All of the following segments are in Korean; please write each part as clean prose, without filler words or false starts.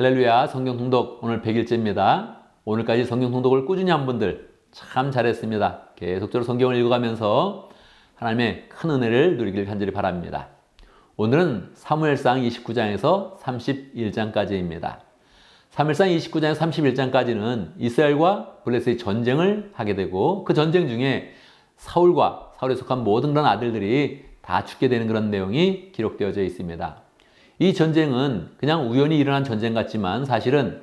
할렐루야, 성경 통독 오늘 100일째입니다. 오늘까지 성경 통독을 꾸준히 한 분들 참 잘했습니다. 계속적으로 성경을 읽어가면서 하나님의 큰 은혜를 누리길 간절히 바랍니다. 오늘은 사무엘상 29장에서 31장까지입니다. 사무엘상 29장에서 31장까지는 이스라엘과 블레셋의 전쟁을 하게 되고 그 전쟁 중에 사울과 사울에 속한 모든 그런 아들들이 다 죽게 되는 그런 내용이 기록되어져 있습니다. 이 전쟁은 그냥 우연히 일어난 전쟁 같지만 사실은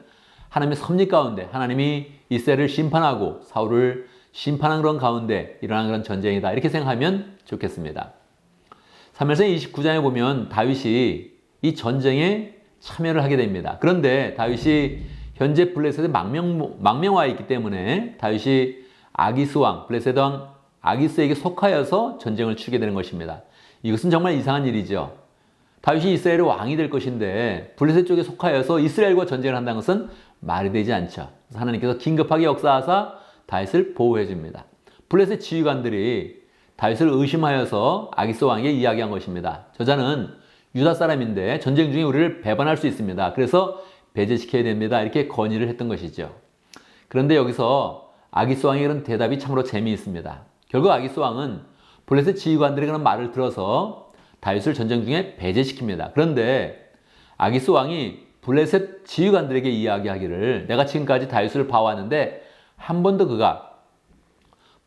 하나님의 섭리 가운데 하나님이 이스라엘을 심판하고 사울을 심판한 그런 가운데 일어난 그런 전쟁이다. 이렇게 생각하면 좋겠습니다. 사무엘상 29장에 보면 다윗이 이 전쟁에 참여를 하게 됩니다. 그런데 다윗이 현재 블레셋의 망명화에 있기 때문에 다윗이 아기스 왕, 블레셋 왕 아기스에게 속하여서 전쟁을 치게 되는 것입니다. 이것은 정말 이상한 일이죠. 다윗이 이스라엘의 왕이 될 것인데 블레셋 쪽에 속하여서 이스라엘과 전쟁을 한다는 것은 말이 되지 않죠. 그래서 하나님께서 긴급하게 역사하사 다윗을 보호해 줍니다. 블레셋 지휘관들이 다윗을 의심하여서 아기스 왕에게 이야기한 것입니다. 저자는 유다 사람인데 전쟁 중에 우리를 배반할 수 있습니다. 그래서 배제시켜야 됩니다. 이렇게 건의를 했던 것이죠. 그런데 여기서 아기스 왕의 그런 대답이 참으로 재미있습니다. 결국 아기스 왕은 블레셋 지휘관들의 그런 말을 들어서 다윗을 전쟁 중에 배제시킵니다. 그런데 아기스 왕이 블레셋 지휘관들에게 이야기하기를 내가 지금까지 다윗을 봐왔는데 한 번도 그가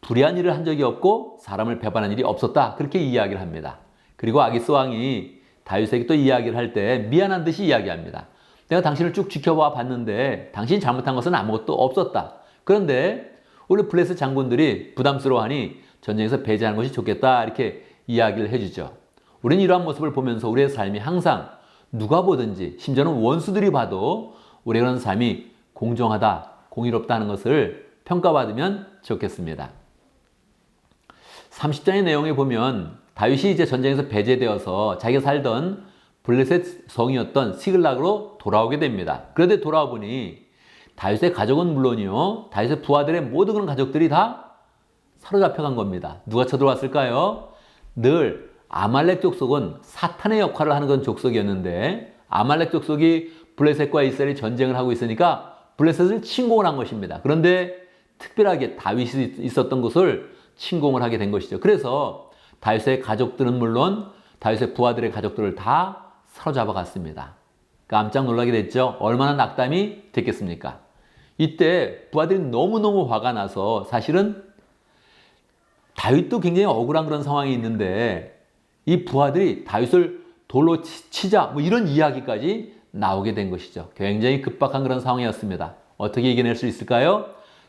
불의한 일을 한 적이 없고 사람을 배반한 일이 없었다. 그렇게 이야기를 합니다. 그리고 아기스 왕이 다윗에게 또 이야기를 할 때 미안한 듯이 이야기합니다. 내가 당신을 쭉 지켜봐 봤는데 당신이 잘못한 것은 아무것도 없었다. 그런데 우리 블레셋 장군들이 부담스러워하니 전쟁에서 배제하는 것이 좋겠다. 이렇게 이야기를 해주죠. 우리는 이러한 모습을 보면서 우리의 삶이 항상 누가 보든지 심지어는 원수들이 봐도 우리의 그런 삶이 공정하다, 공의롭다 하는 것을 평가받으면 좋겠습니다. 30장의 내용에 보면 다윗이 이제 전쟁에서 배제되어서 자기가 살던 블레셋 성이었던 시글락으로 돌아오게 됩니다. 그런데 돌아와 보니 다윗의 가족은 물론이요, 다윗의 부하들의 모든 그런 가족들이 다 사로잡혀간 겁니다. 누가 쳐들어왔을까요? 늘 아말렉 족속은 사탄의 역할을 하는 그런 족속이었는데 아말렉 족속이 블레셋과 이스라엘이 전쟁을 하고 있으니까 블레셋을 침공을 한 것입니다. 그런데 특별하게 다윗이 있었던 곳을 침공을 하게 된 것이죠. 그래서 다윗의 가족들은 물론 다윗의 부하들의 가족들을 다 사로잡아 갔습니다. 깜짝 놀라게 됐죠. 얼마나 낙담이 됐겠습니까? 이때 부하들이 너무너무 화가 나서 사실은 다윗도 굉장히 억울한 그런 상황이 있는데 이 부하들이 다윗을 돌로 치자 뭐 이런 이야기까지 나오게 된 것이죠. 굉장히 급박한 그런 상황이었습니다. 어떻게 이겨낼 수 있을까요?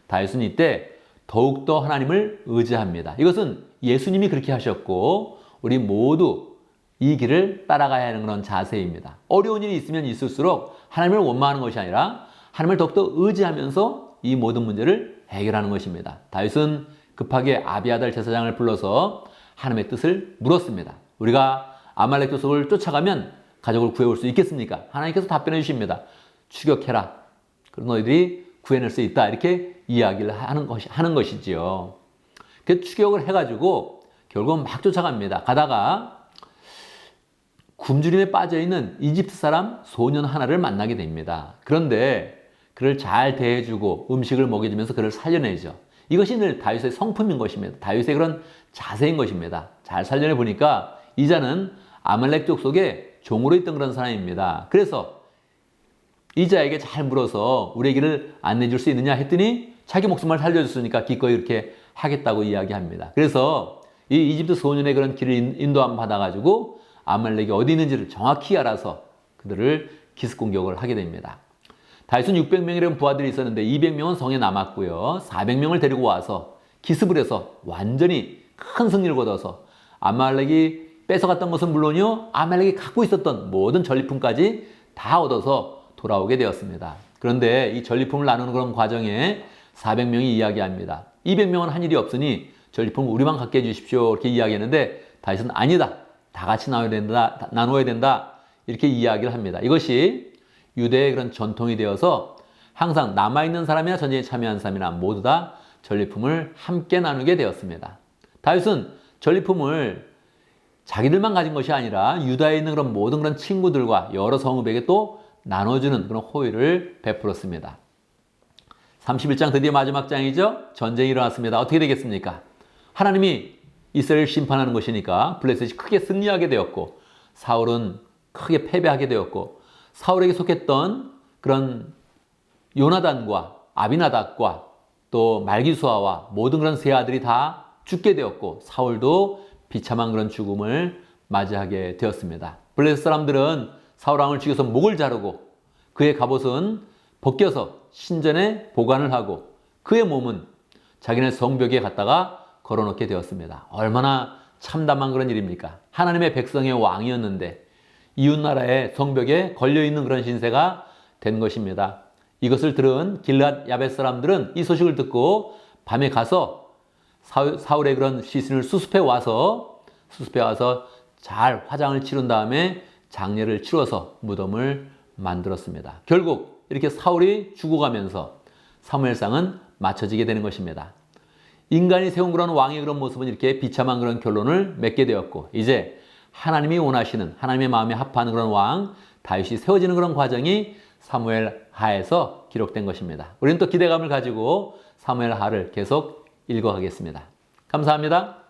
다윗은 이때 더욱더 하나님을 의지합니다. 이것은 예수님이 그렇게 하셨고 우리 모두 이 길을 따라가야 하는 그런 자세입니다. 어려운 일이 있으면 있을수록 하나님을 원망하는 것이 아니라 하나님을 더욱더 의지하면서 이 모든 문제를 해결하는 것입니다. 다윗은 급하게 아비아달 제사장을 불러서 하나님의 뜻을 물었습니다. 우리가 아말렉 족속을 쫓아가면 가족을 구해올 수 있겠습니까? 하나님께서 답변해 주십니다. 추격해라. 그럼 너희들이 구해낼 수 있다. 이렇게 이야기를 하는 것이지요. 그 추격을 해가지고 결국은 막 쫓아갑니다. 가다가 굶주림에 빠져있는 이집트 사람 소년 하나를 만나게 됩니다. 그런데 그를 잘 대해주고 음식을 먹여주면서 그를 살려내죠. 이것이 늘 다윗의 성품인 것입니다. 다윗의 그런 자세인 것입니다. 잘 살려내 보니까 이 자는 아말렉 족속의 종으로 있던 그런 사람입니다. 그래서 이 자에게 잘 물어서 우리의 길을 안내해 줄 수 있느냐 했더니 자기 목숨을 살려줬으니까 기꺼이 이렇게 하겠다고 이야기합니다. 그래서 이 이집트 소년의 그런 길을 인도함 받아가지고 아말렉이 어디 있는지를 정확히 알아서 그들을 기습 공격을 하게 됩니다. 다윗은 600명이라는 부하들이 있었는데 200명은 성에 남았고요. 400명을 데리고 와서 기습을 해서 완전히 큰 승리를 거둬서 아말렉이 뺏어갔던 것은 물론이요, 아말렉이 갖고 있었던 모든 전리품까지 다 얻어서 돌아오게 되었습니다. 그런데 이 전리품을 나누는 그런 과정에 400명이 이야기합니다. 200명은 한 일이 없으니 전리품 우리만 갖게 해주십시오. 이렇게 이야기했는데 다윗은 아니다. 다 같이 나눠야 된다. 이렇게 이야기를 합니다. 이것이 유대의 그런 전통이 되어서 항상 남아있는 사람이나 전쟁에 참여한 사람이나 모두 다 전리품을 함께 나누게 되었습니다. 다윗은 전리품을 자기들만 가진 것이 아니라 유다에 있는 그런 모든 그런 친구들과 여러 성읍에게 또 나눠주는 그런 호의를 베풀었습니다. 31장 드디어 마지막 장이죠. 전쟁이 일어났습니다. 어떻게 되겠습니까? 하나님이 이스라엘을 심판하는 것이니까 블레셋이 크게 승리하게 되었고 사울은 크게 패배하게 되었고 사울에게 속했던 그런 요나단과 아비나답과 또 말기수아와 모든 그런 세 아들이 다 죽게 되었고 사울도 비참한 그런 죽음을 맞이하게 되었습니다. 블레셋 사람들은 사울 왕을 죽여서 목을 자르고 그의 갑옷은 벗겨서 신전에 보관을 하고 그의 몸은 자기네 성벽에 갖다가 걸어놓게 되었습니다. 얼마나 참담한 그런 일입니까? 하나님의 백성의 왕이었는데 이웃나라의 성벽에 걸려있는 그런 신세가 된 것입니다. 이것을 들은 길앗 야벳 사람들은 이 소식을 듣고 밤에 가서 사울의 그런 시신을 수습해 와서 잘 화장을 치른 다음에 장례를 치러서 무덤을 만들었습니다. 결국 이렇게 사울이 죽어가면서 사무엘상은 맞춰지게 되는 것입니다. 인간이 세운 그런 왕의 그런 모습은 이렇게 비참한 그런 결론을 맺게 되었고 이제 하나님이 원하시는 하나님의 마음에 합하는 그런 왕 다윗이 세워지는 그런 과정이 사무엘 하에서 기록된 것입니다. 우리는 또 기대감을 가지고 사무엘 하를 계속 읽어가겠습니다. 감사합니다.